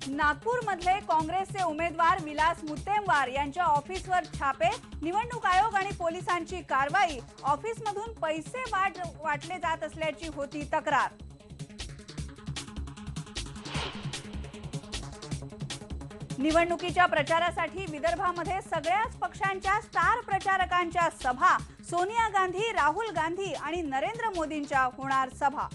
नागपूरमधले काँग्रेसचे उमेदवार विलास मुत्तेमवार यांच्या ऑफिसवर छापे, निवडणूक आयोग आणि पोलिसांची कारवाई। ऑफिसमधून पैसे वाटले जात असल्याची होती तक्रार। निवडणुकीच्या प्रचारासाठी विदर्भामध्ये सगळ्याच पक्षांच्या स्टार प्रचारकांच्या सभा। सोनिया गांधी, राहुल गांधी आणि नरेंद्र मोदींच्या होणार सभा।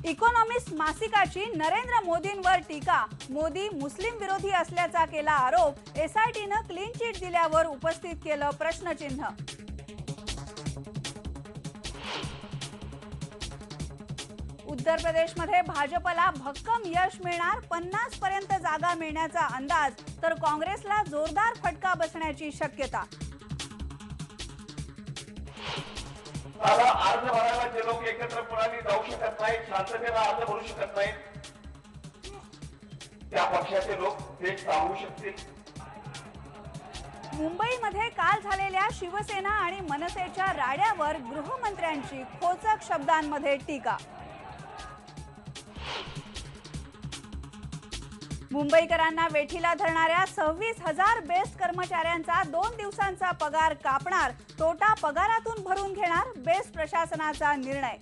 इकॉनॉमिस्ट मासिकाची नरेंद्र मोदींवर टीका। मोदी मुस्लिम विरोधी असल्याचा केला आरोप। एसआयटीने क्लीन चिट दिल्यावर उपस्थित केलं प्रश्नचिन्ह। उत्तर प्रदेशमध्ये भाजपला भक्कम यश मिळणार, 50 पर्यंत जागा मिळण्याचा अंदाज, तर काँग्रेसला जोरदार फटका बसण्याची शक्यता। अर्ज भरायला जे लोक एकत्रपणे जाऊ शकत नाहीत, शांततेला अर्ज भरू शकत नाहीत, त्या पक्षाचे लोक थेट सांगू शकतील। मुंबईमध्ये काल झालेल्या शिवसेना आणि मनसेच्या राड्यावर गृहमंत्र्यांची खोचक शब्दांमध्ये टीका। मुंबईकरांना वेठीला धरणाऱ्या 26,000 बेस्ट कर्मचाऱ्यांचा 2 दिवसांचा पगार कापणार, तोटा पगारातून भरून घेणार बेस्ट प्रशासनाचा निर्णय।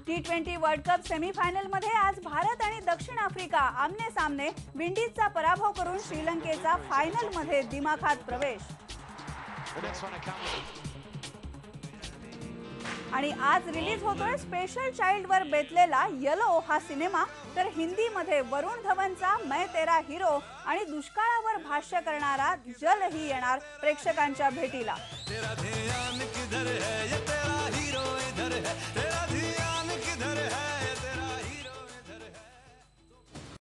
T20 वर्ल्ड कप सेमीफायनलमध्ये आज भारत आणि दक्षिण आफ्रिका आमने सामने। विंडीजचा पराभव करून श्रीलंकेचा फायनलमध्ये दिमाखात प्रवेश। आणि आज रिलीज होतोय स्पेशल चाइल्डवर बेतलेला येलो हा सिनेमा, तर हिंदीमध्ये वरुण धवनचा मैं तेरा हिरो आणि दुष्काळावर भाष्य करणारा जल ही येणार प्रेक्षकांच्या भेटीला।